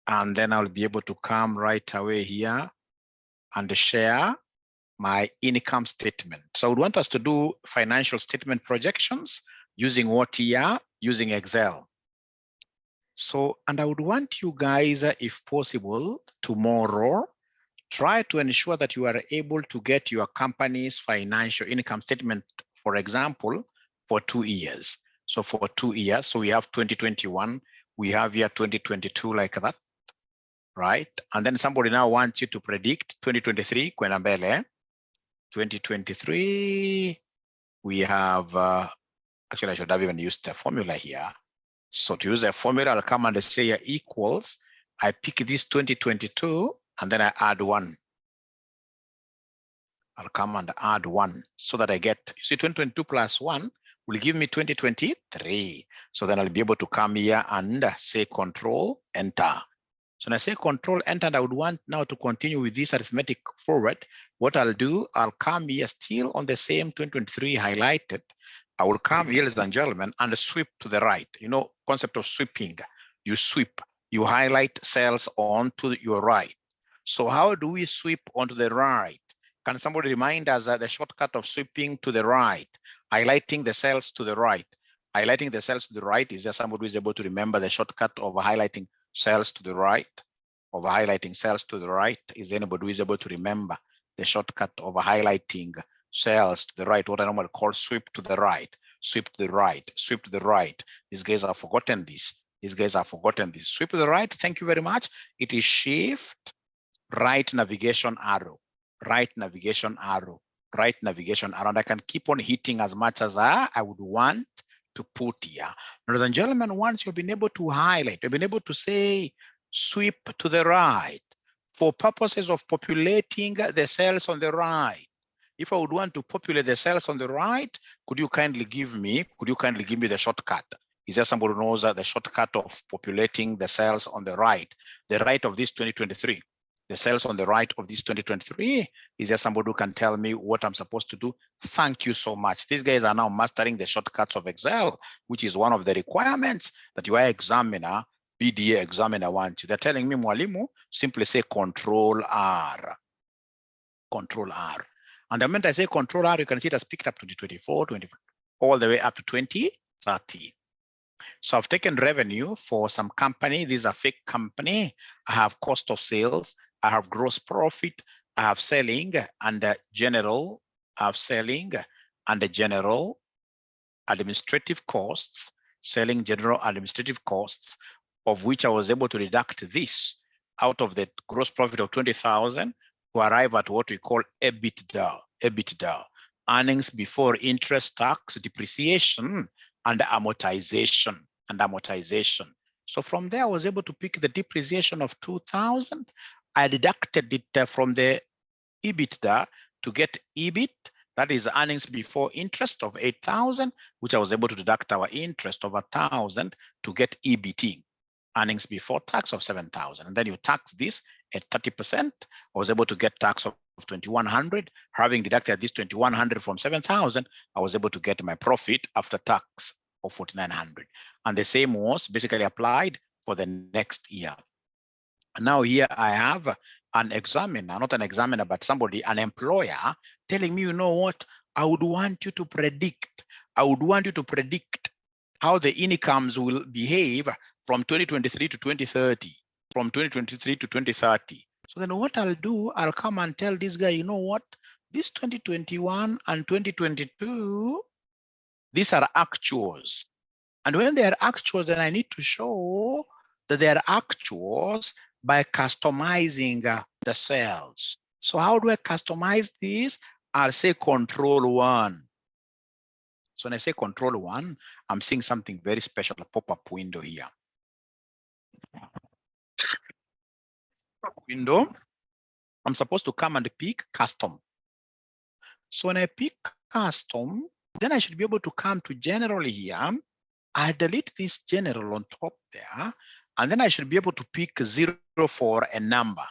And then I'll be able to come right away here and share my income statement. So I would want us to do financial statement projections using what here? Using Excel. So, and I would want you guys, if possible, tomorrow, try to ensure that you are able to get your company's financial income statement, for example, for 2 years. So for 2 years, so we have 2021, we have here 2022 like that, right? And then somebody now wants you to predict 2023, kwenda mbele. 2023, we have, actually I should have even used the formula here. So to use a formula, I'll come and say equals, I pick this 2022, and then I add 1. I'll come and add 1 so that I get, you see 2022 plus 1 will give me 2023. So then I'll be able to come here and say control, enter. So when I say control, enter, and I would want now to continue with this arithmetic forward. What I'll do, I'll come here still on the same 2023 highlighted. I will come here, ladies and gentlemen, and sweep to the right. You know, concept of sweeping. You sweep, you highlight cells onto your right. So how do we sweep onto the right? Can somebody remind us the shortcut of sweeping to the right, highlighting the cells to the right? Highlighting the cells to the right, is there somebody who is able to remember the shortcut of highlighting cells to the right? Of highlighting cells to the right? Is there anybody who is able to remember the shortcut of highlighting cells to the right? What I normally call sweep to the right, sweep to the right, sweep to the right. These guys have forgotten this. These guys have forgotten this. Sweep to the right, thank you very much. It is shift, right navigation arrow, right navigation arrow, right navigation arrow. And I can keep on hitting as much as I would want to put here. Ladies and gentlemen, once you've been able to highlight, you've been able to say sweep to the right for purposes of populating the cells on the right. If I would want to populate the cells on the right, could you kindly give me the shortcut? Is there somebody who knows the shortcut of populating the cells on the right of this 2023? The cells on the right of this 2023, is there somebody who can tell me what I'm supposed to do? Thank you so much. These guys are now mastering the shortcuts of Excel, which is one of the requirements that your examiner, BDA examiner wants you. They're telling me, Mwalimu, simply say Control R. Control R. And the moment I say Control R, you can see it has picked up 2024, 20, all the way up to 2030. So I've taken revenue for some company. These are fake company. I have cost of sales. I have gross profit. I have selling and general. I have selling and the general administrative costs, selling general administrative costs, of which I was able to deduct this out of the gross profit of 20,000 to arrive at what we call EBITDA, EBITDA, earnings before interest, tax, depreciation, and amortization, So from there, I was able to pick the depreciation of 2,000. I deducted it from the EBITDA to get EBIT, that is earnings before interest of 8,000, which I was able to deduct our interest of 1,000 to get EBT, earnings before tax of 7,000. And then you tax this at 30%. I was able to get tax of 2,100. Having deducted this 2,100 from 7,000, I was able to get my profit after tax of 4,900. And the same was basically applied for the next year. Now here I have an examiner, not an examiner, but somebody, an employer, telling me, you know what, I would want you to predict. I would want you to predict how the incomes will behave from 2023 to 2030, from 2023 to 2030. So then what I'll do, I'll come and tell this guy, you know what, this 2021 and 2022, these are actuals. And when they are actuals, then I need to show that they are actuals by customizing the cells. So how do I customize this? I'll say control 1. So when I say control 1, I'm seeing something very special, a pop-up window here. Window, I'm supposed to come and pick custom. So when I pick custom, then I should be able to come to general here. I delete this general on top there, and then I should be able to pick 0 for a number.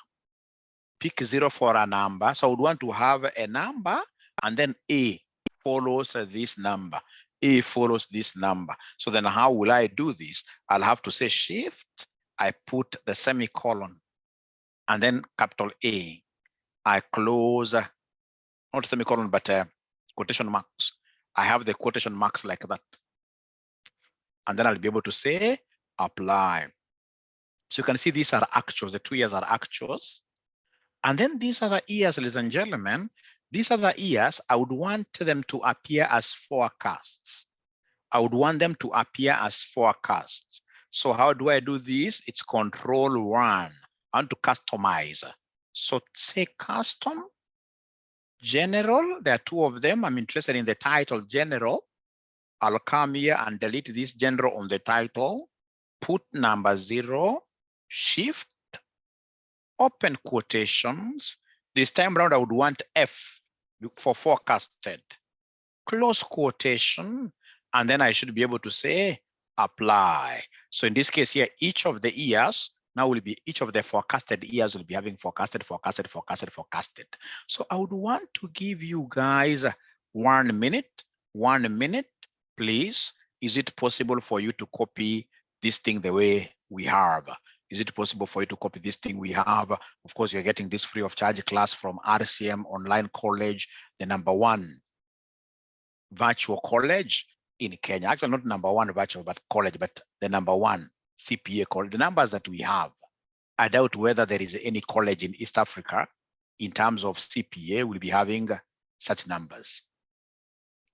Pick 0 for a number. So I would want to have a number, and then A follows this number. A follows this number. So then how will I do this? I'll have to say shift I put the semicolon, and then capital A. I close, not semicolon, but quotation marks. I have the quotation marks like that. And then I'll be able to say apply. So you can see these are actuals, the 2 years are actuals. And then these are the years, ladies and gentlemen, these are the years I would want them to appear as forecasts. I would want them to appear as forecasts. So how do I do this? It's Control 1. I want to customize. So say custom, general. There are 2 of them. I'm interested in the title general. I'll come here and delete this general on the title, put number 0, shift, open quotations. This time around, I would want F for forecasted, close quotation, and then I should be able to say apply. So in this case here, each of the years now will be, each of the forecasted years will be having forecasted, forecasted, forecasted, forecasted. So I would want to give you guys 1 minute, 1 minute, please. Is it possible for you to copy this thing the way we have? Is it possible for you to copy this thing we have? Of course, you're getting this free of charge class from RCM Online College, the #1 virtual college in Kenya. Actually, not #1 virtual but college, but the #1 CPA college. The numbers that we have, I doubt whether there is any college in East Africa in terms of CPA will be having such numbers.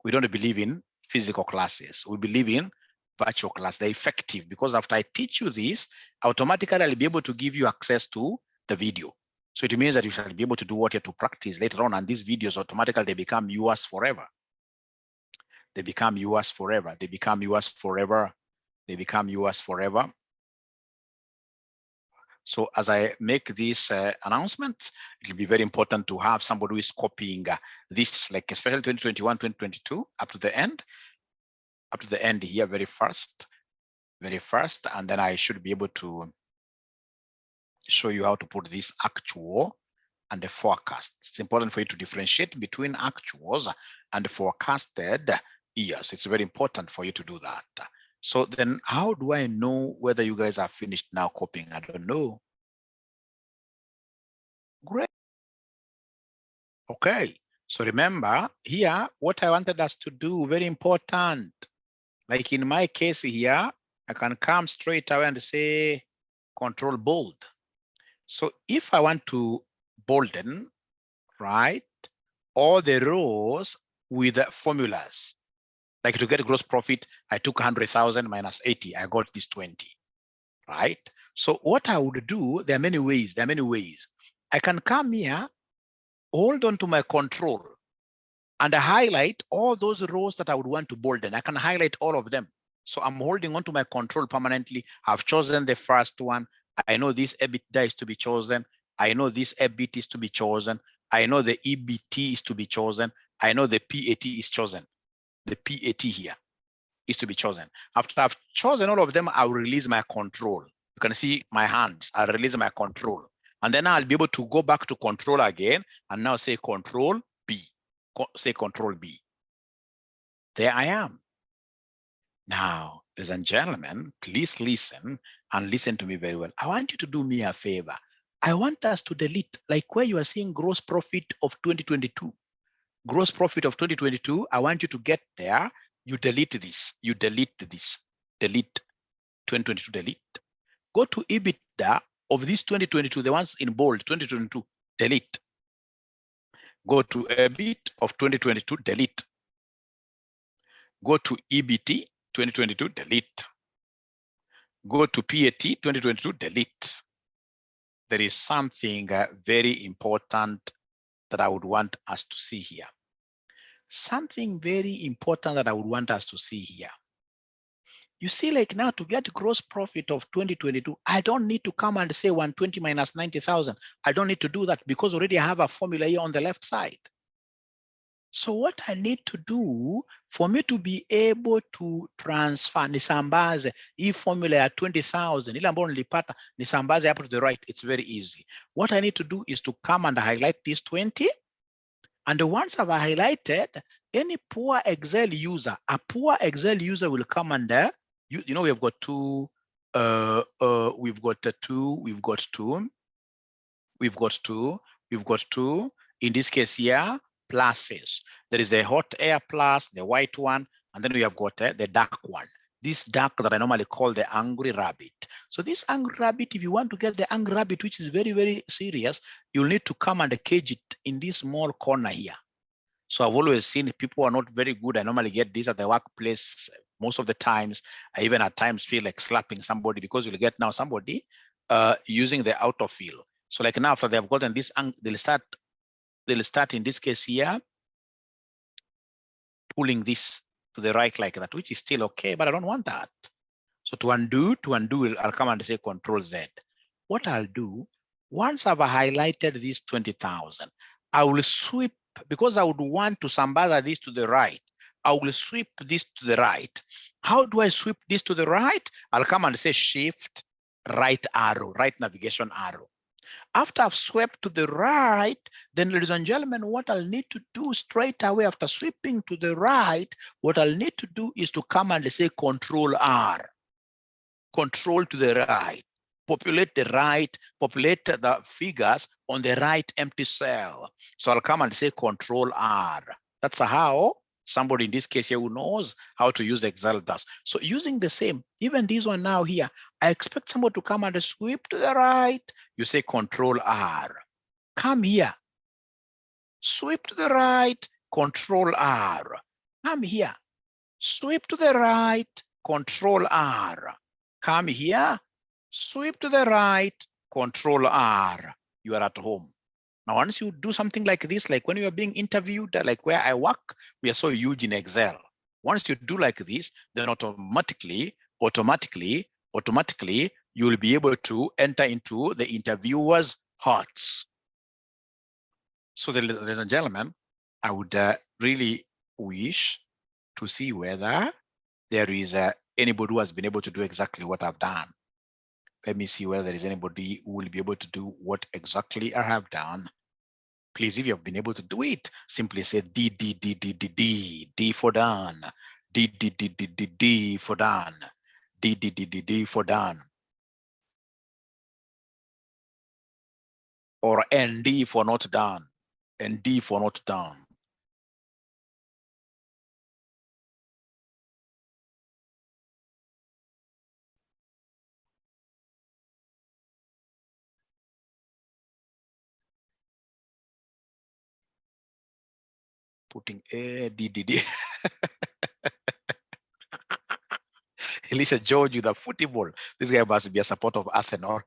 We don't believe in physical classes. We believe in virtual class. They're effective because after I teach you this, automatically I'll be able to give you access to the video. So it means that you shall be able to do what you have to practice later on, and these videos automatically they become yours forever. They become yours forever. They become yours forever. They become yours forever. So as I make this announcement, it will be very important to have somebody who is copying this, like especially 2021, 2022, up to the end here, very first, and then I should be able to show you how to put this actual and the forecast. It's important for you to differentiate between actuals and the forecasted years. It's very important for you to do that. So then how do I know whether you guys are finished now copying? I don't know. Great. Okay. So remember here, what I wanted us to do, very important. Like in my case here, I can come straight away and say Control bold. So if I want to bolden, right, all the rows with formulas, like to get gross profit, I took 100,000 minus 80, I got this 20, right? So what I would do, there are many ways, I can come here, hold on to my control, and I highlight all those rows that I would want to bolden. I can highlight all of them. So I'm holding on to my control permanently. I've chosen the first one. I know this EBITDA is to be chosen. I know this EBIT is to be chosen. I know the EBT is to be chosen. I know the PAT is chosen. The PAT here is to be chosen. After I've chosen all of them, I'll release my control. You can see my hands. I'll release my control. And then I'll be able to go back to control again and now say Control B. Say Control B. There I am. Now, ladies and gentlemen, please listen and listen to me very well. I want you to do me a favor. I want us to delete, like where you are seeing gross profit of 2022. Gross profit of 2022, I want you to get there. You delete this. You delete this. Delete 2022, delete. Go to EBITDA of this 2022, the ones in bold, 2022, delete. Go to EBIT of 2022, delete. Go to EBT 2022, delete. Go to PAT 2022, delete. There is something very important that I would want us to see here. Something very important that I would want us to see here. You see, like now to get gross profit of 2022, I don't need to come and say 120 minus 90,000. I don't need to do that because already I have a formula here on the left side. So what I need to do for me to be able to transfer, nisambaze, hii formula ya 20,000, ile ambayo nilipata, nisambaze hapo to the right, it's very easy. What I need to do is to come and highlight this 20. And once I've highlighted, any poor Excel user, a poor Excel user will come under, you know, we have got two we've got 2, we've got 2, we've got 2, we've got 2. In this case here, pluses. There is the hot air plus, the white one, and then we have got the dark one. This dark that I normally call the angry rabbit. So this angry rabbit, if you want to get the angry rabbit, which is very, very serious, you'll need to come and cage it in this small corner here. So I've always seen people are not very good. I normally get this at the workplace. Most of the times, I even at times feel like slapping somebody, because you'll get now somebody using the outer field. So like now after they've gotten this, they'll start in this case here, pulling this to the right like that, which is still okay, but I don't want that. So to undo, I'll come and say Control Z. What I'll do, once I've highlighted this 20,000, I will sweep, because I would want to sambaza this to the right. I will sweep this to the right. How do I sweep this to the right? I'll come and say Shift, right arrow, right navigation arrow. After I've swept to the right, then ladies and gentlemen, what I'll need to do straight away after sweeping to the right, what I'll need to do is to come and say Control R. Control to the right. Populate the right, populate the figures on the right empty cell. So I'll come and say Control R. That's how somebody in this case here who knows how to use Excel does. So using the same, even this one now here, I expect someone to come and sweep to the right. You say Control R. Come here. Sweep to the right, Control R. Come here. Sweep to the right, Control R. Come here. Sweep to the right, Control R. You are at home. Now, once you do something like this, like when you are being interviewed, like where I work, we are so huge in Excel. Once you do like this, then automatically, you will be able to enter into the interviewer's hearts. So, ladies and gentlemen, I would really wish to see whether there is anybody who has been able to do exactly what I've done. Let me see whether there is anybody who will be able to do what exactly I have done. Please, if you have been able to do it, simply say D, D, D, D, D, D, D for done. D, D, D, D, D, D for done. D, D, D, D, D for done. Or ND for not done. ND for not done. Putting A, D, D, D. Elisa George with a football. This guy must be a supporter of Arsenal.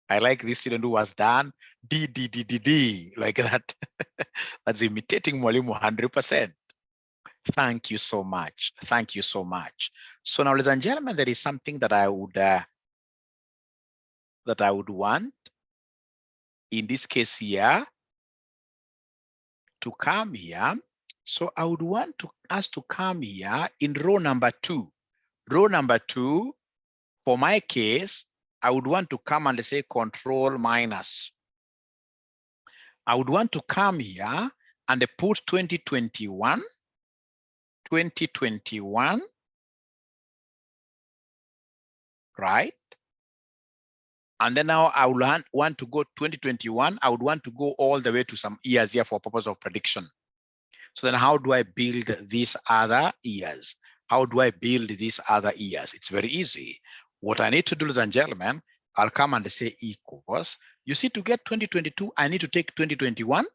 I like this student who was done D, D, D, D, D, like that. That's imitating Mwalimu 100%. Thank you so much. Thank you so much. So now, ladies and gentlemen, there is something that I would want in this case here to come here. So I would want us to come here in row number 2. Row number 2, for my case, I would want to come and say Control minus. I would want to come here and put 2021, 2021, right? And then now I would want to go 2021. I would want to go all the way to some years here for purpose of prediction. So then how do I build these other years? How do I build these other years? It's very easy. What I need to do, ladies and gentlemen, I'll come and say equals. You see, to get 2022, I need to take 2021,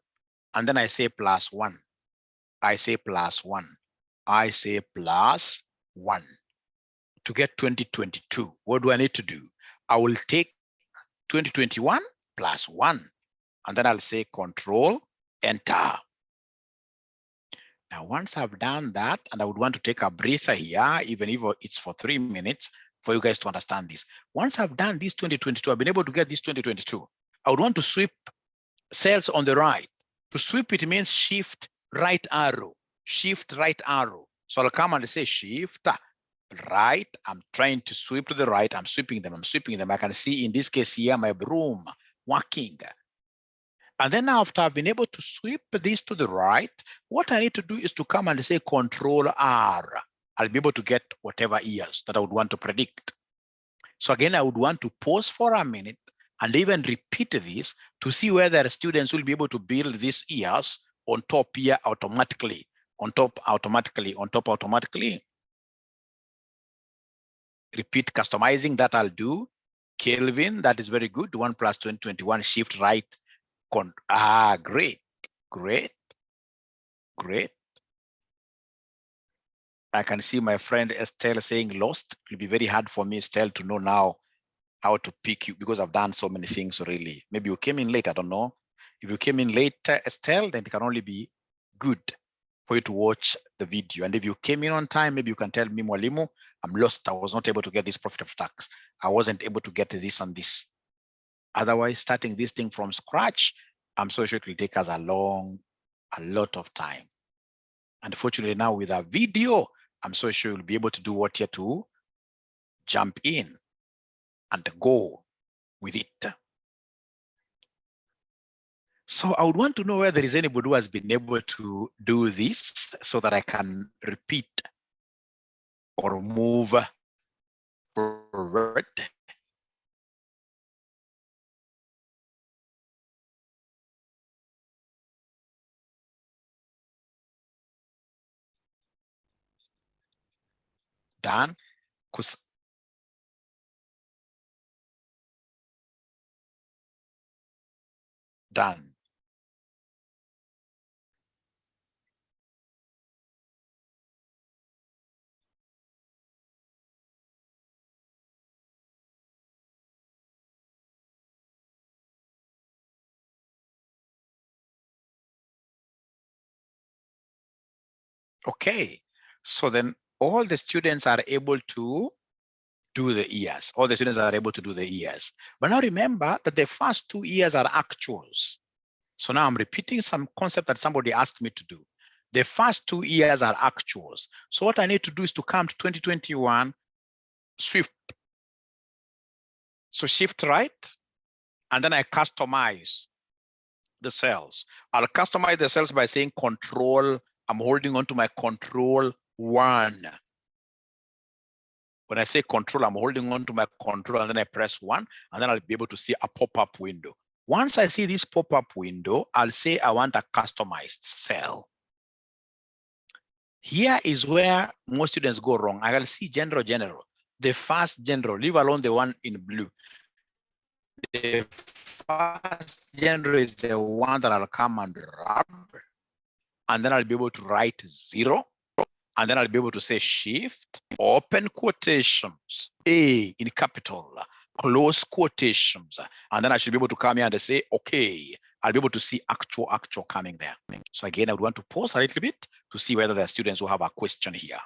and then I say plus 1. I say plus 1. I say plus 1. To get 2022, what do I need to do? I will take 2021 plus 1, and then I'll say Control, Enter. Now, once I've done that, and I would want to take a breather here, even if it's for 3 minutes, for you guys to understand this. Once I've done this 2022, I've been able to get this 2022. I would want to sweep cells on the right. To sweep, it means Shift right arrow, Shift right arrow. So I'll come and say Shift right. I'm trying to sweep to the right. I'm sweeping them. I can see in this case here my broom working. And then after I've been able to sweep this to the right, what I need to do is to come and say Control R. I'll be able to get whatever years that I would want to predict. So again, I would want to pause for a minute and even repeat this to see whether students will be able to build these years on top here automatically, on top automatically. Repeat customizing, that I'll do. Kelvin, that is very good. 1 plus 2021, shift right. Great. I can see my friend Estelle saying lost. It will be very hard for me, Estelle, to know now how to pick you because I've done so many things really. Maybe you came in late, I don't know. If you came in late, Estelle, then it can only be good for you to watch the video. And if you came in on time, maybe you can tell me, Mwalimu, I'm lost. I was not able to get this profit of tax. I wasn't able to get this and this. Otherwise, starting this thing from scratch, I'm so sure it will take us a lot of time. Unfortunately, now with a video, I'm so sure you'll be able to do what here to jump in and go with it. So I would want to know whether there is anybody who has been able to do this so that I can repeat or move forward. Done. Done. Okay, so then all the students are able to do the years. All the students are able to do the years. But now remember that the first 2 years are actuals. So now I'm repeating some concept that somebody asked me to do. The first 2 years are actuals. So what I need to do is to come to 2021, shift. So shift right, and then I customize the cells. I'll customize the cells by saying control. I'm holding on to my control 1. When I say control, I'm holding on to my control and then I press 1, and then I'll be able to see a pop-up window. Once I see this pop-up window, I'll say I want a customized cell. Here is where most students go wrong. I will see general. The first general, leave alone the one in blue. The first general is the one that I'll come and rub, and then I'll be able to write 0. And then I'll be able to say shift, open quotations, A in capital, close quotations. And then I should be able to come here and say, okay, I'll be able to see actual coming there. So again, I would want to pause a little bit to see whether the students will have a question here.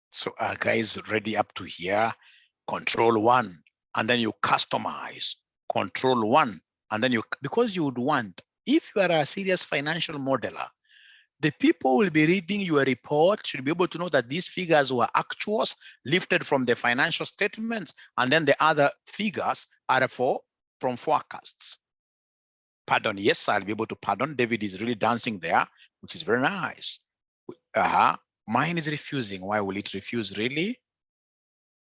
So guys, ready up to here, control 1, and then you customize, control 1, and then because you would want, if you are a serious financial modeler, the people will be reading your report should be able to know that these figures were actuals lifted from the financial statements, and then the other figures are from forecasts. Pardon, yes, I'll be able to pardon. David is really dancing there, which is very nice. Mine is refusing. Why will it refuse really?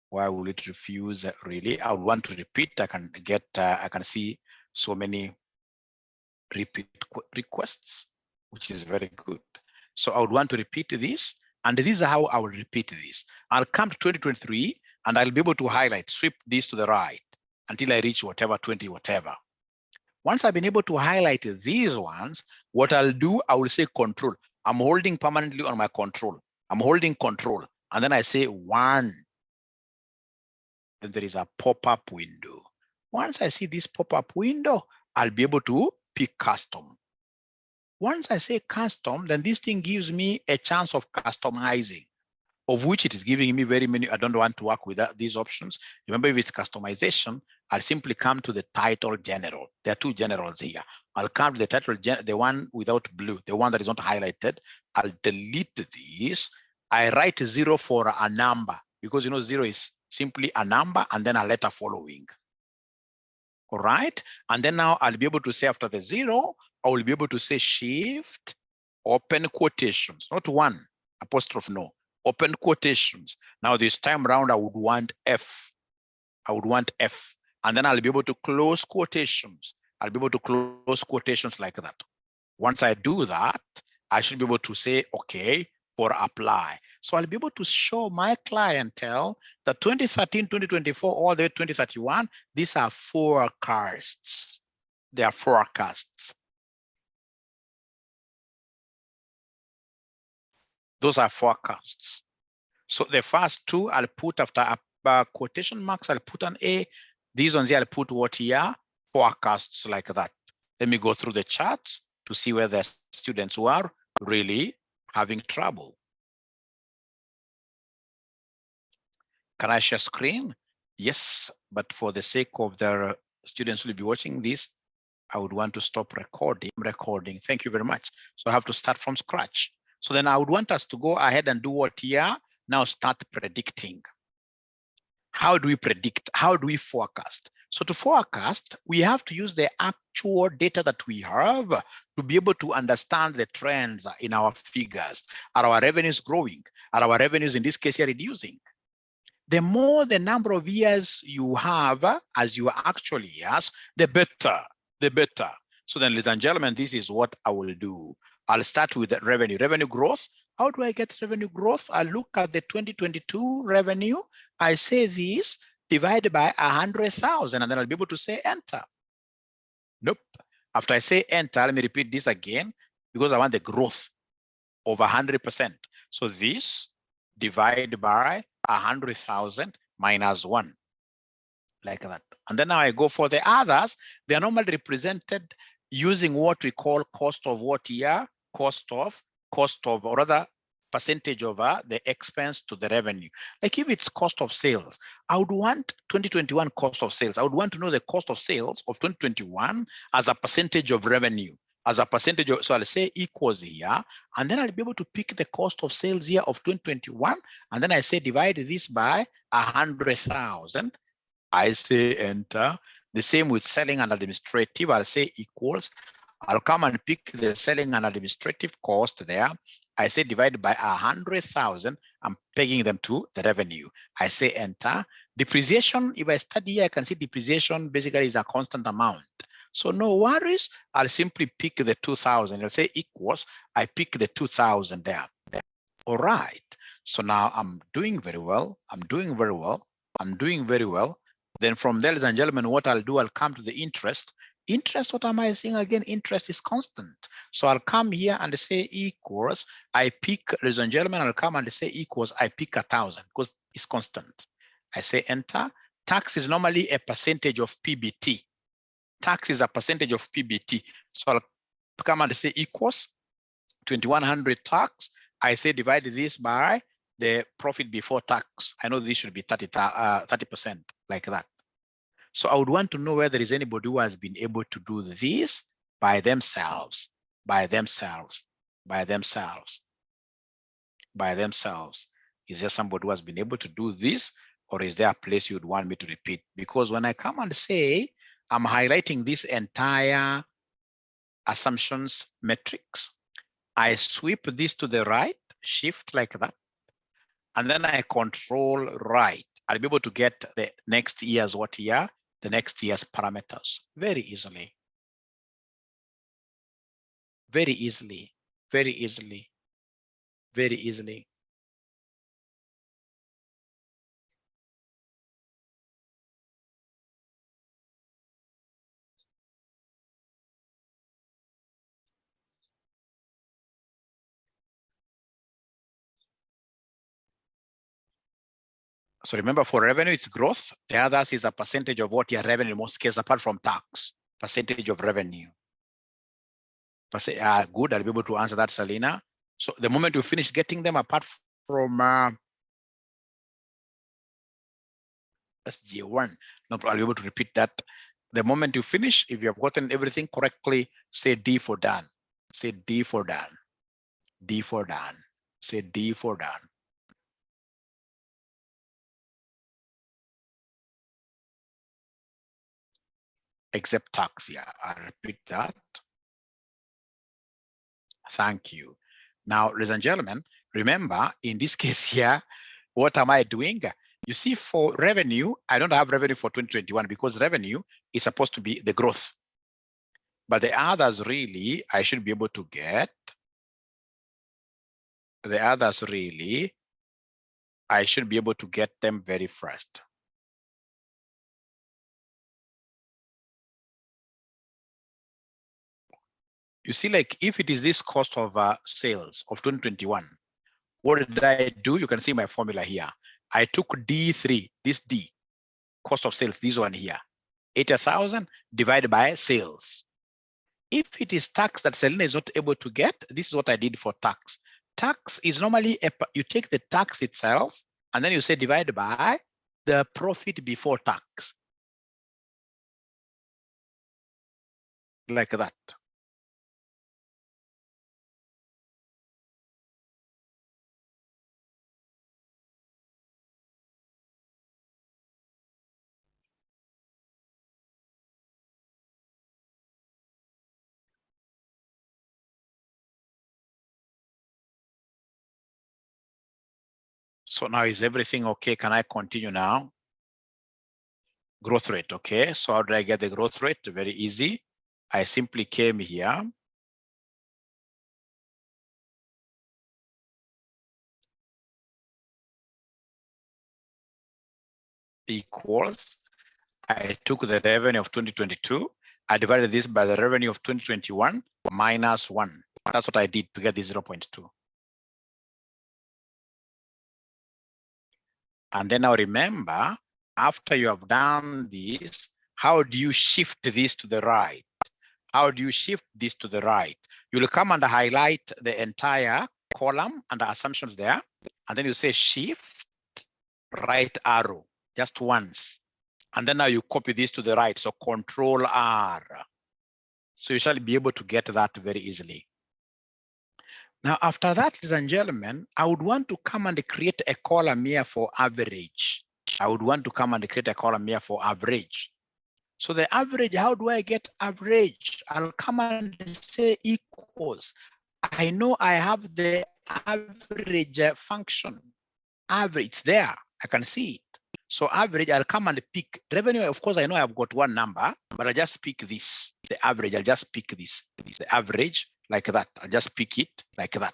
Why will it refuse really? I would want to repeat. I can see so many repeat requests, which is very good. So I would want to repeat this, and this is how I will repeat this. I'll come to 2023, and I'll be able to highlight, sweep this to the right until I reach whatever, 20, whatever. Once I've been able to highlight these ones, what I'll do, I will say control. I'm holding permanently on my control. I'm holding control, and then I say 1. Then there is a pop-up window. Once I see this pop-up window, I'll be able to pick custom. Once I say custom, then this thing gives me a chance of customizing, of which it is giving me very many. I don't want to work with these options. Remember, if it's customization, I'll simply come to the title general. There are two generals here. I'll come to the title, the one without blue, the one that is not highlighted. I'll delete this. I write 0 for a number because 0 is simply a number and then a letter following. All right. And then now I'll be able to say after the 0, I will be able to say shift, open quotations, not one, apostrophe, no, open quotations. Now this time around, I would want F. I would want F. And then I'll be able to close quotations. I'll be able to close quotations like that. Once I do that, I should be able to say, okay, for apply. So I'll be able to show my clientele that 2013, 2024, all the way 2031, these are forecasts. They are forecasts. Those are forecasts. So the first two, I'll put after quotation marks, I'll put an A. These ones here, I'll put what here? Forecasts like that. Let me go through the charts to see where the students who are really having trouble. Can I share screen? Yes, but for the sake of the students who will be watching this, I would want to stop recording. Thank you very much. So I have to start from scratch. So then I would want us to go ahead and do what here? Now start predicting. How do we predict? How do we forecast? So to forecast, we have to use the actual data that we have to be able to understand the trends in our figures. Are our revenues growing? Are our revenues in this case here reducing? The more the number of years you have as your actual years, the better, the better. So then, ladies and gentlemen, this is what I will do. I'll start with the revenue growth. How do I get revenue growth? I look at the 2022 revenue. I say this divided by 100,000, and then I'll be able to say enter. Nope. After I say enter, let me repeat this again because I want the growth of 100%. So this divided by 100,000 minus 1, like that. And then now I go for the others. They are normally represented using what we call cost of what here? Cost of, or rather percentage of the expense to the revenue. Like if it's cost of sales, I would want 2021 cost of sales. I would want to know the cost of sales of 2021 as a percentage of revenue. As a percentage of, so I'll say equals here, and then I'll be able to pick the cost of sales here of 2021, and then I say divide this by 100,000. I say enter. The same with selling and administrative. I'll say equals. I'll come and pick the selling and administrative cost there. I say divide by 100,000. I'm pegging them to the revenue. I say enter. Depreciation, if I study here, I can see depreciation basically is a constant amount. So no worries. I'll simply pick the 2,000. I'll say equals. I pick the 2,000 there. All right. So now I'm doing very well. I'm doing very well. I'm doing very well. Then from there, ladies and gentlemen, what I'll do, I'll come to the interest. Interest, what am I saying again? Interest is constant. So I'll come here and say equals. I pick, ladies and gentlemen, I'll come and say equals. I pick 1,000 because it's constant. I say enter. Tax is normally a percentage of PBT. Tax is a percentage of PBT. So I'll come and say equals 2,100 tax. I say divide this by the profit before tax. I know this should be 30%, like that. So I would want to know whether there is anybody who has been able to do this by themselves, by themselves, by themselves, by themselves. Is there somebody who has been able to do this, or is there a place you'd want me to repeat? Because when I come and say, I'm highlighting this entire assumptions matrix, I sweep this to the right, shift like that, and then I control right. I'll be able to get the next year's what year? The next year's parameters very easily. Very easily, very easily, very easily. So remember, for revenue, it's growth. The others is a percentage of what your revenue, in most cases, apart from tax, percentage of revenue. Good, I'll be able to answer that, Salina. So the moment you finish getting them apart from SG1. No problem. I'll be able to repeat that. The moment you finish, if you have gotten everything correctly, say D for done. Say D for done. D for done. Say D for done. Except tax. Yeah, I'll repeat that. Thank you. Now, ladies and gentlemen, remember in this case here, what am I doing? You see, for revenue, I don't have revenue for 2021 because revenue is supposed to be the growth. But the others really, I should be able to get. The others really, I should be able to get them very fast. You see, like if it is this cost of sales of 2021, what did I do? You can see my formula here. I took D3, this D, cost of sales, this one here, 80,000 divided by sales. If it is tax that Selena is not able to get, this is what I did for tax. Tax is normally, you take the tax itself, and then you say divide by the profit before tax. Like that. So now is everything okay? Can I continue now? Growth rate, okay. So how did I get the growth rate? Very easy. I simply came here. Equals, I took the revenue of 2022, I divided this by the revenue of 2021 minus 1. That's what I did to get this 0.2. And then now remember, after you have done this, how do you shift this to the right? How do you shift this to the right? You'll come and highlight the entire column and the assumptions there, and then you say shift right arrow just once. And then now you copy this to the right, so Control R. So you shall be able to get that very easily. Now, after that, ladies and gentlemen, I would want to come and create a column here for average. I would want to come and create a column here for average. So the average, how do I get average? I'll come and say equals. I know I have the average function. Average there, I can see it. So average, I'll come and pick revenue. Of course, I know I've got one number, but I'll just pick this, the average. I'll just pick this, the average like that. I'll just pick it like that.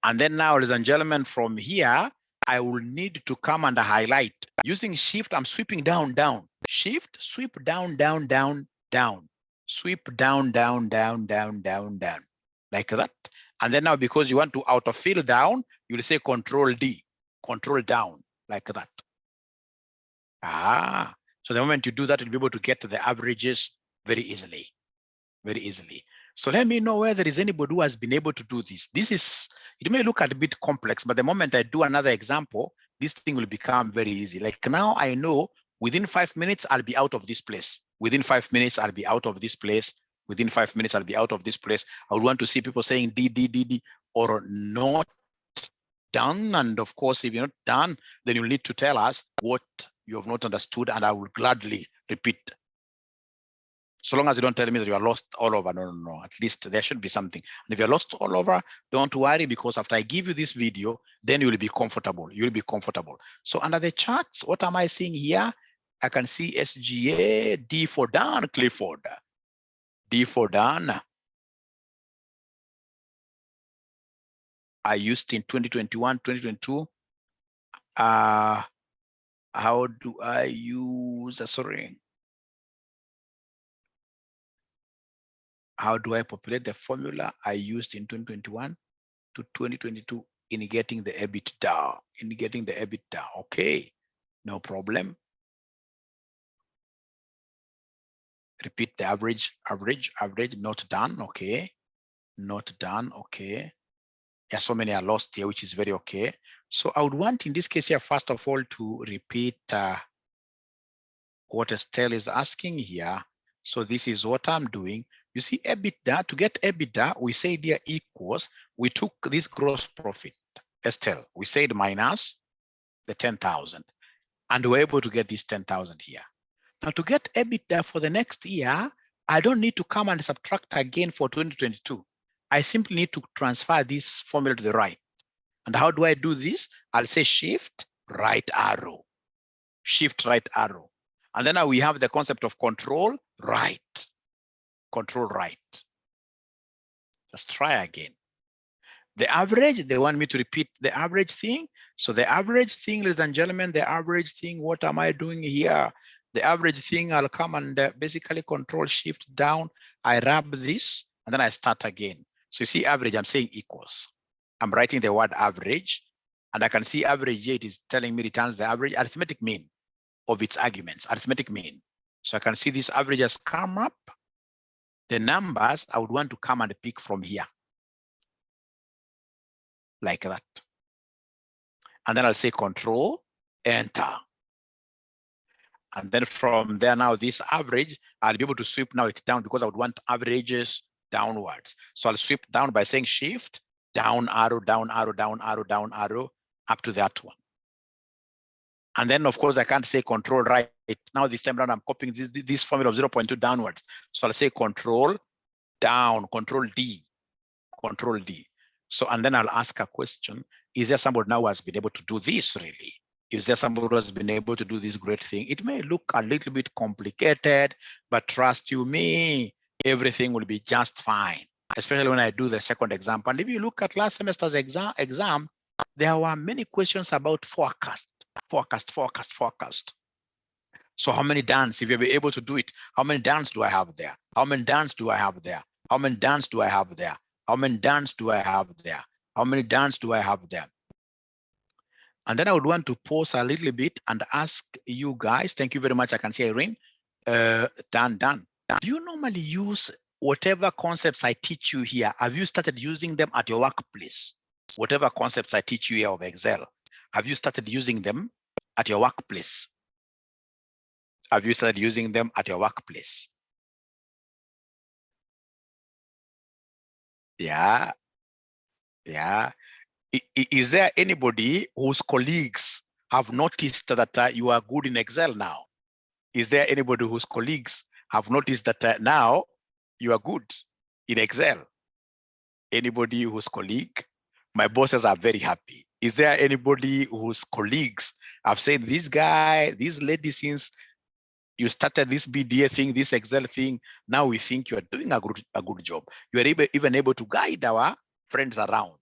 And then now, ladies and gentlemen, from here, I will need to come and highlight. Using shift, I'm sweeping down, down. Shift, sweep down, down, down, down. Sweep down, down, down, down, down, down. Like that. And then now, because you want to autofill down, you'll say Control D, Control down, like that. So the moment you do that, you'll be able to get to the averages very easily, very easily. So let me know whether there is anybody who has been able to do this. This is, it may look a bit complex, but the moment I do another example, this thing will become very easy. Like now I know within 5 minutes, I'll be out of this place. Within 5 minutes, I'll be out of this place. Within 5 minutes, I'll be out of this place. I would want to see people saying D, D, D, D, or not done. And of course, if you're not done, then you'll need to tell us what you have not understood, and I will gladly repeat. So long as you don't tell me that you are lost all over, no. At least there should be something. And if you're lost all over, don't worry, because after I give you this video, then you will be comfortable. You'll be comfortable. So under the charts, what am I seeing here? I can see SGA, D for Dan, Clifford. D for Dan. I used in 2021, 2022. How do I use, sorry. How do I populate the formula I used in 2021 to 2022 in getting the EBITDA? In getting the EBITDA, okay, no problem. Repeat the average, not done, okay. Not done, okay. Yeah, so many are lost here, which is very okay. So I would want in this case here, first of all, to repeat what Estelle is asking here. So this is what I'm doing. You see EBITDA, to get EBITDA, we said here equals, we took this gross profit, Estelle, we said minus the 10,000, and we're able to get this 10,000 here. Now to get EBITDA for the next year, I don't need to come and subtract again for 2022. I simply need to transfer this formula to the right. And how do I do this? I'll say shift right arrow, shift right arrow. And then now we have the concept of control right, control right. Let's try again. The average, they want me to repeat the average thing. So the average thing, ladies and gentlemen, the average thing, what am I doing here? The average thing, I'll come and basically control shift down. I rub this and then I start again. So you see average, I'm saying equals. I'm writing the word average and I can see average here, it is telling me returns the average arithmetic mean of its arguments, arithmetic mean. So I can see this average has come up. The numbers I would want to come and pick from here. Like that. And then I'll say control, enter. And then from there now, this average, I'll be able to sweep now it down because I would want averages downwards. So I'll sweep down by saying shift, down arrow, down arrow, down arrow, down arrow, up to that one. And then of course I can't say control right. Now this time around I'm copying this formula of 0.2 downwards. So I'll say control down, control D, control D. So, and then I'll ask a question. Is there somebody now who has been able to do this really? Is there somebody who has been able to do this great thing? It may look a little bit complicated, but trust you me, everything will be just fine, especially when I do the second example. And if you look at last semester's exam, there were many questions about forecast. So how many dance, if you'll be able to do it, how many dance do I have there? How many dance do I have there? How many dance do I have there? How many dance do I have there? How many dance do I have there? And then I would want to pause a little bit and ask you guys, thank you very much. I can see Irene, done. Do you normally use whatever concepts I teach you here? Have you started using them at your workplace? Whatever concepts I teach you here of Excel, have you started using them at your workplace? Have you started using them at your workplace? Yeah. Is there anybody whose colleagues have noticed that you are good in Excel now? Is there anybody whose colleagues have noticed that now you are good in Excel? Anybody whose colleague? My bosses are very happy. Is there anybody whose colleagues have said, this guy, this lady, since you started this BDA thing, this Excel thing, now we think you are doing a good job. You are even able to guide our friends around.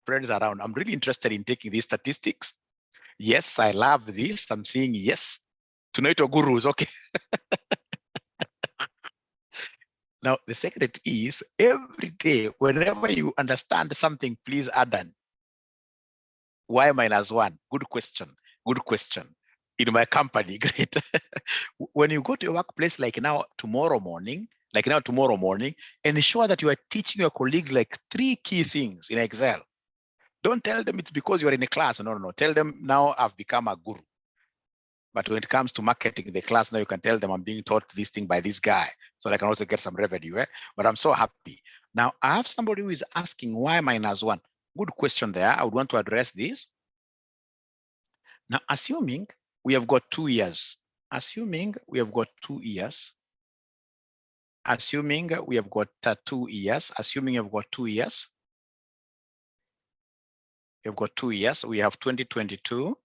I'm really interested in taking these statistics. Yes, I love this. I'm saying yes. Tunaitwa gurus, okay. Now, the secret is every day, whenever you understand something, please add an Y -1. Good question. In my company, great. When you go to your workplace, like now, tomorrow morning, ensure that you are teaching your colleagues like 3 key things in Excel. Don't tell them it's because you're in a class. No. Tell them now I've become a guru. But when it comes to marketing the class, now you can tell them I'm being taught this thing by this guy, so I can also get some revenue. But I'm so happy. Now I have somebody who is asking why -1. Good question there. I would want to address this. Now, assuming we have got 2 years, assuming we have got 2 years, assuming we have got 2 years, assuming you've got 2 years, we've got 2 years, we have 2022,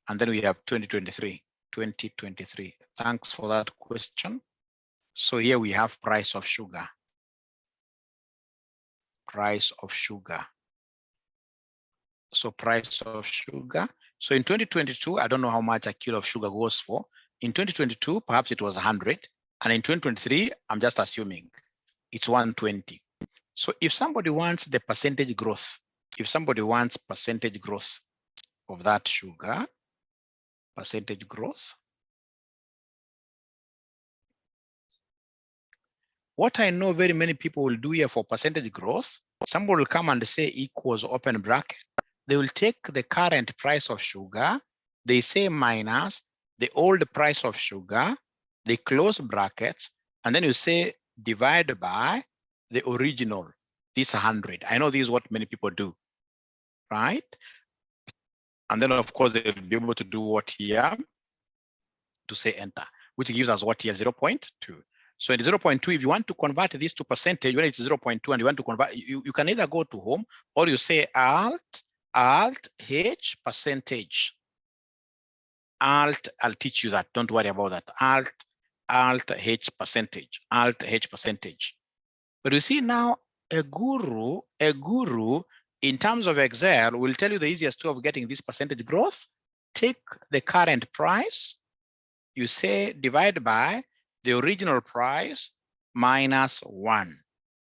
and then we have 2023. Thanks for that question. So here we have price of sugar. So price of sugar. So in 2022, I don't know how much a kilo of sugar goes for. In 2022, perhaps it was 100. And in 2023, I'm just assuming it's 120. So if somebody wants the percentage growth, of that sugar, percentage growth. What I know very many people will do here for percentage growth, somebody will come and say equals open bracket. They will take the current price of sugar they say minus the old price of sugar, they close brackets, and then you say divide by the original, this 100. I know this is what many people do, right? And then of course they'll be able to do what here, to say enter, which gives us what here, 0.2. So in 0.2, if you want to convert this to percentage, when it's 0.2 and you want to convert, you can either go to home or you say alt H percentage. Alt, I'll teach you that. Don't worry about that. Alt H percentage. Alt H percentage. But you see now, a guru in terms of Excel will tell you the easiest way of getting this percentage growth. Take the current price, you say divide by the original price minus 1.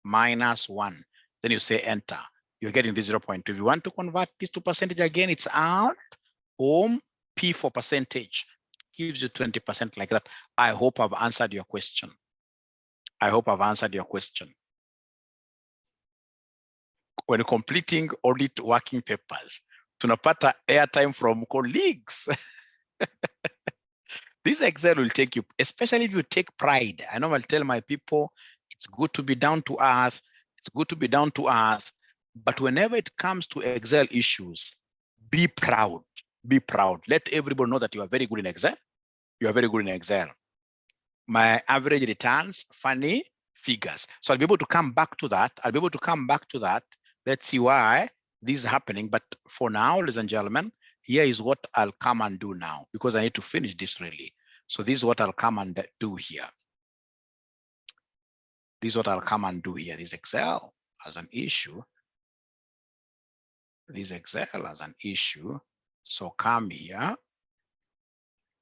Then you say enter. You're getting this 0.2. If you want to convert this to percentage again, it's alt home P for percentage. Gives you 20% like that. I hope I've answered your question. When completing audit working papers, tunapata airtime from colleagues. This Excel will take you, especially if you take pride. I normally tell my people, it's good to be down to earth. But whenever it comes to Excel issues, be proud. Let everybody know that you are very good in Excel. My average returns, funny figures. So I'll be able to come back to that. Let's see why this is happening. But for now, ladies and gentlemen, here is what I'll come and do now, because I need to finish this really. So this is what I'll come and do here. This Excel as an issue. So come here.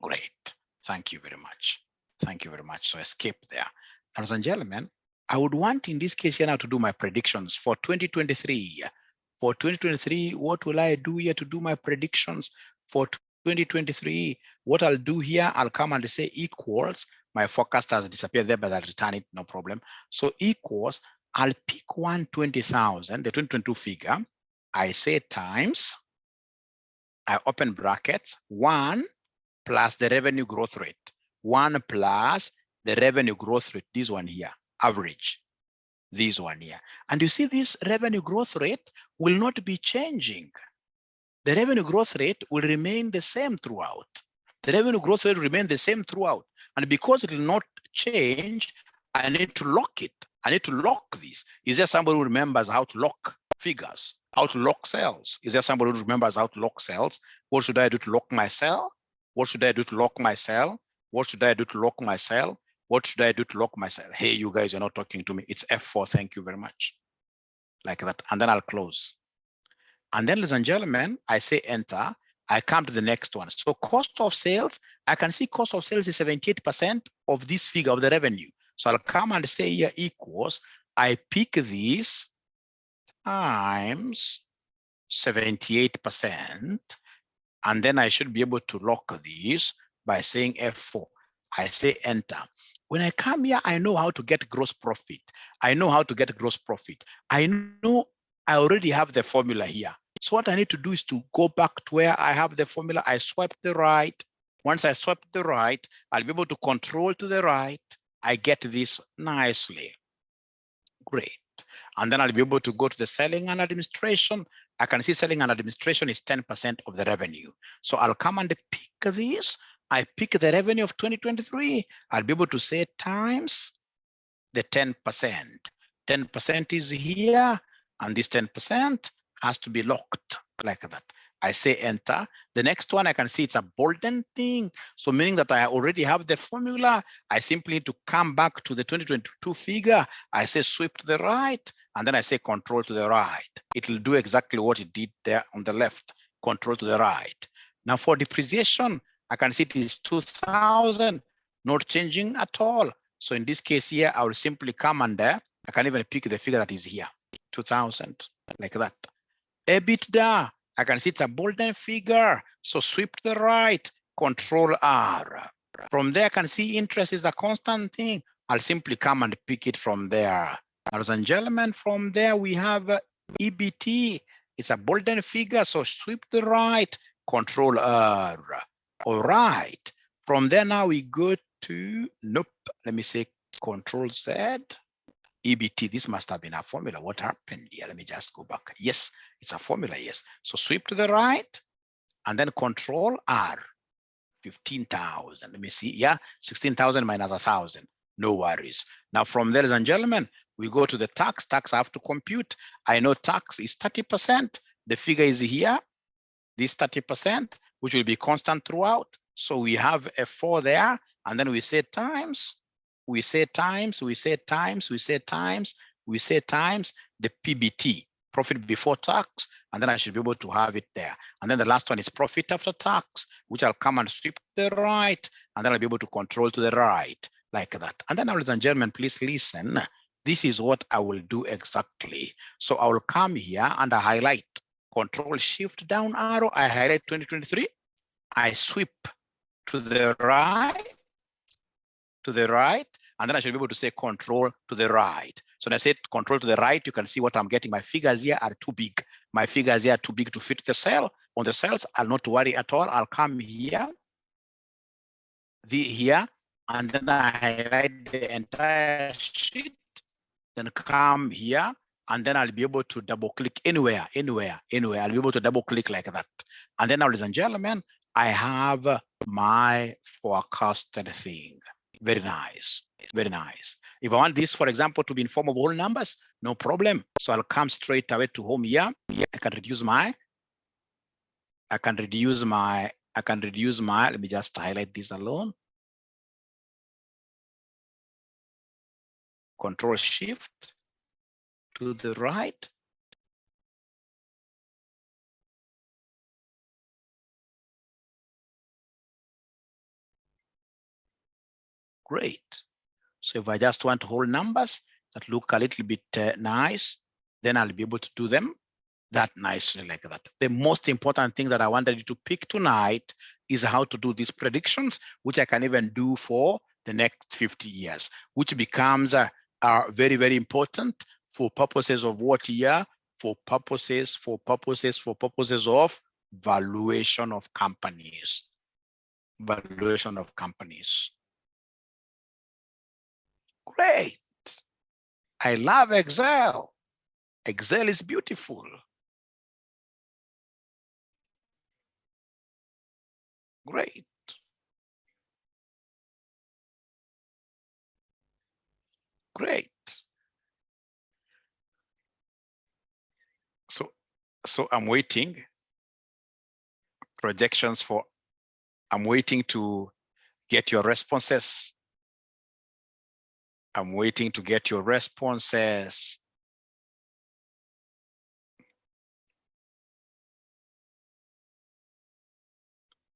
Great. Thank you very much. So escape there. Ladies and gentlemen, I would want in this case here now to do my predictions for 2023. For 2023, what will I do here to do my predictions for 2023? What I'll do here, I'll come and say equals. My forecast has disappeared there, but I'll return it, no problem. So equals, I'll pick 120,000, the 2022 figure. I say times, I open brackets, 1 plus the revenue growth rate. 1 plus the revenue growth rate, this one here, average. This one here. And you see this revenue growth rate will not be changing. The revenue growth rate will remain the same throughout. And because it will not change, I need to lock it. I need to lock this. Is there somebody who remembers how to lock figures, how to lock cells? Is there somebody who remembers how to lock cells? What should I do to lock my cell? Hey, you guys, you're not talking to me. It's F4, thank you very much. Like that, and then I'll close. And then, ladies and gentlemen, I say enter. I come to the next one. So cost of sales, I can see cost of sales is 78% of this figure of the revenue. So I'll come and say here equals, I pick this times 78%, and then I should be able to lock this by saying F4. I say enter. When I come here, I know how to get gross profit. I know I already have the formula here. So what I need to do is to go back to where I have the formula. I swipe the right. Once I swipe the right, I'll be able to control to the right. I get this nicely. Great. And then I'll be able to go to the selling and administration. I can see selling and administration is 10% of the revenue. So I'll come and pick this. I pick the revenue of 2023. I'll be able to say times the 10%. 10% is here, and this 10% has to be locked like that. I say enter. The next one, I can see it's a bolden thing. So meaning that I already have the formula. I simply need to come back to the 2022 figure. I say sweep to the right, and then I say control to the right. It will do exactly what it did there on the left, control to the right. Now for depreciation, I can see it is 2,000, not changing at all. So in this case here, I will simply come under. I can even pick the figure that is here, 2,000, like that. EBITDA, I can see it's a bolden figure. So sweep to the right, control R. From there, I can see interest is a constant thing. I'll simply come and pick it from there. Ladies and gentlemen, from there we have EBT. It's a bolden figure, so sweep to the right, Control R. All right. From there now we go to, nope, let me say Control Z. EBT, this must have been a formula. What happened here? Let me just go back. Yes, it's a formula, yes. So sweep to the right and then Control R, 15,000. Let me see, yeah, 16,000 minus 1,000. No worries. Now from there, ladies and gentlemen, we go to the tax. Tax I have to compute. I know tax is 30%. The figure is here, this 30%, which will be constant throughout. So we have a 4 there, and then we say times, we say times, we say times, we say times, we say times the PBT, profit before tax, and then I should be able to have it there. And then the last one is profit after tax, which I'll come and sweep to the right, and then I'll be able to control to the right, like that. And then, ladies and gentlemen, please listen. This is what I will do exactly. So I will come here and I highlight, Control Shift down arrow, I highlight 2023, I sweep to the right, and then I should be able to say Control to the right. So when I say Control to the right, you can see what I'm getting. My figures here are too big. My figures here are too big to fit the cell. On the cells, I'll not worry at all. I'll come here, here, and then I highlight the entire sheet, then come here, and then I'll be able to double click anywhere. I'll be able to double click like that. And then now, ladies and gentlemen, I have my forecasted thing. Very nice, very nice. If I want this, for example, to be in form of whole numbers, no problem. So I'll come straight away to home here. I can reduce my, let me just highlight this alone. Control Shift to the right. Great. So if I just want whole numbers that look a little bit nice, then I'll be able to do them that nicely like that. The most important thing that I wanted you to pick tonight is how to do these predictions, which I can even do for the next 50 years, which becomes very, very important for purposes of what year? For purposes of valuation of companies. Valuation of companies. Great. I love Excel. Excel is beautiful. Great. Great. So I'm waiting. Projections for, I'm waiting to get your responses. I'm waiting to get your responses.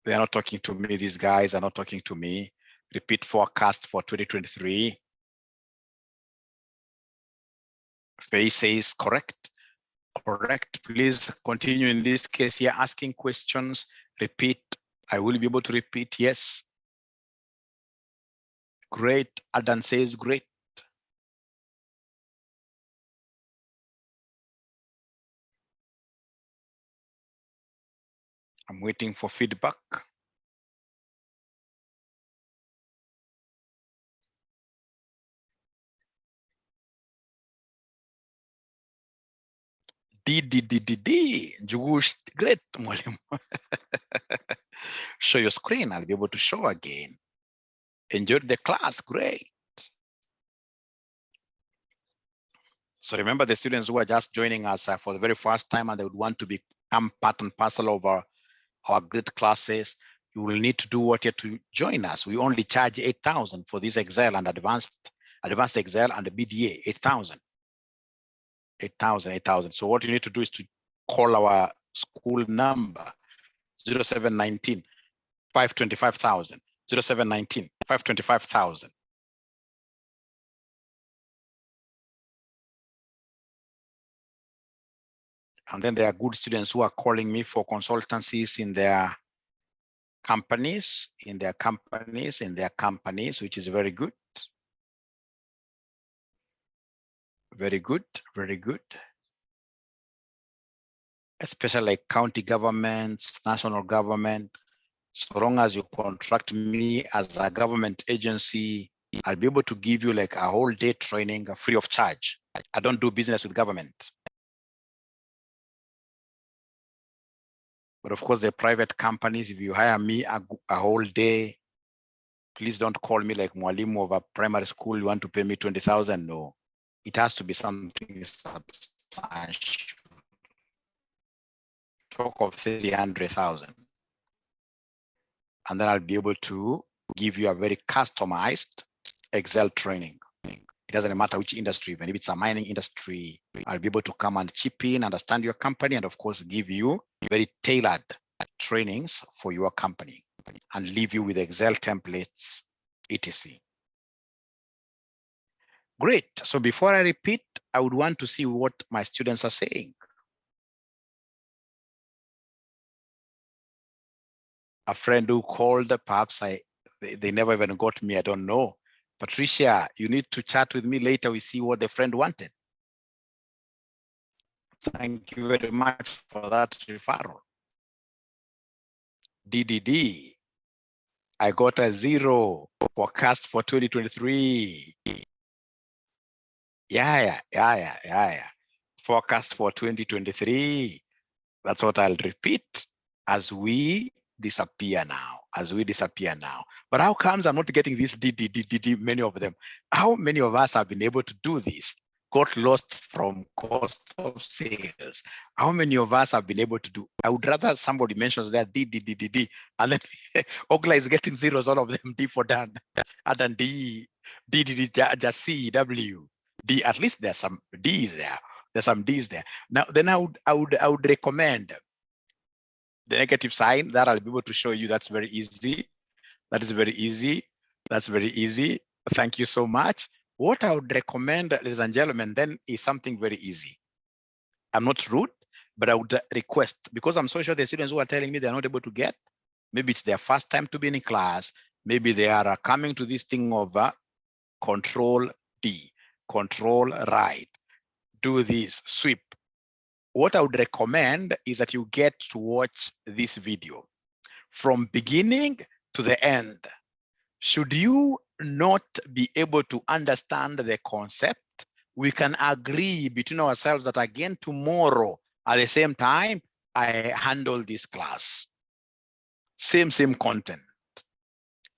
They are not talking to me. These guys are not talking to me. Repeat forecast for 2023. Faye says correct. Correct. Please continue in this case here, asking questions. Repeat. I will be able to repeat. Yes. Great. Adan says great. I'm waiting for feedback. Great. Show your screen. I'll be able to show again. Enjoyed the class. Great. So remember the students who are just joining us for the very first time and they would want to become part and parcel of our great classes, you will need to do what you have to join us. We only charge 8,000 for this Excel and advanced Excel and the BDA, 8,000. 8,000. So what you need to do is to call our school number 0719 525,000, 0719 525,000. And then there are good students who are calling me for consultancies in their companies, which is very good. Very good, very good. especially like county governments, national government. So long as you contract me as a government agency, I'll be able to give you like a whole day training free of charge. I don't do business with government. But of course, the private companies, if you hire me a whole day, please don't call me like mwalimu of a primary school. You want to pay me 20,000? No, it has to be something substantial. Talk of 300,000. And then I'll be able to give you a very customized Excel training. It doesn't matter which industry, even if it's a mining industry, I'll be able to come and chip in, understand your company, and of course, give you very tailored trainings for your company and leave you with Excel templates, etc. Great. So before I repeat, I would want to see what my students are saying. A friend who called, perhaps they never even got me, I don't know. Patricia, you need to chat with me later. We see what the friend wanted. Thank you very much for that referral. DDD, I got a 0 forecast for 2023. Yeah. Forecast for 2023. That's what I'll repeat as we disappear now, But how comes I'm not getting this DDD, many of them? How many of us have been able to do this? Got lost from cost of sales. How many of us have been able to do? I would rather somebody mentions that D, and then Ogla is getting zeros, all of them, D for done, and then D, just C, W, D, at least there's some D's there. There's some D's there. Now, then I would recommend the negative sign that I'll be able to show you. That's very easy. That is very easy. That's very easy. Thank you so much. What I would recommend, ladies and gentlemen, then is something very easy. I'm not rude, but I would request, because I'm so sure the students who are telling me they're not able to get, maybe it's their first time to be in class, maybe they are coming to this thing of control D, control right, do this, sweep. What I would recommend is that you get to watch this video from beginning to the end. Should you not be able to understand the concept, we can agree between ourselves that again tomorrow at the same time, I handle this class. Same content.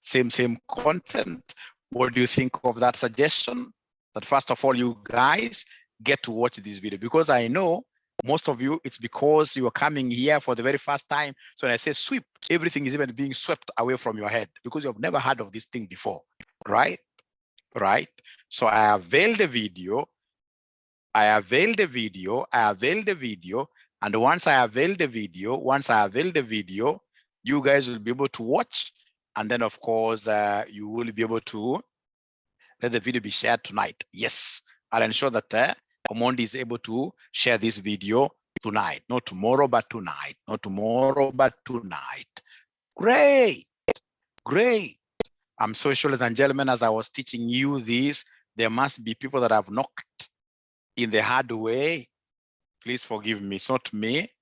Same content. What do you think of that suggestion? That first of all, you guys get to watch this video, because I know most of you, it's because you are coming here for the very first time. So when I say sweep, everything is even being swept away from your head because you've never heard of this thing before, right? So I avail the video. And once I avail the video, you guys will be able to watch. And then of course, you will be able to let the video be shared tonight. Yes, I'll ensure that Omondi is able to share this video tonight, not tomorrow, but tonight. Great. I'm so sure, ladies and gentlemen, as I was teaching you this, there must be people that have knocked in the hard way. Please forgive me, it's not me,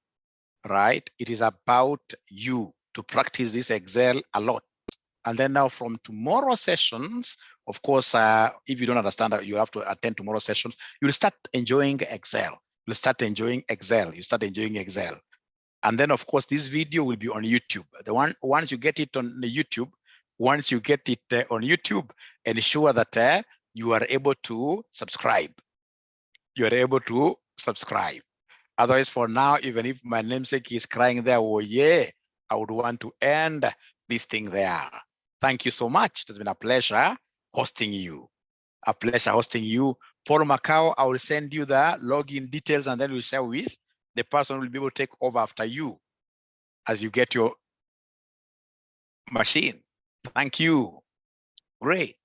right? It is about you to practice this Excel a lot. And then now from tomorrow's sessions, of course, if you don't understand that, you have to attend tomorrow's sessions, you'll start enjoying Excel. And then of course, this video will be on YouTube. Once you get it on the YouTube, ensure that you are able to subscribe. Otherwise, for now, even if my namesake is crying there, oh yeah, I would want to end this thing there. Thank you so much. It's been a pleasure hosting you. Paul Macau, I will send you the login details, and then we'll share with the person who will be able to take over after you as you get your machine. Thank you. Great.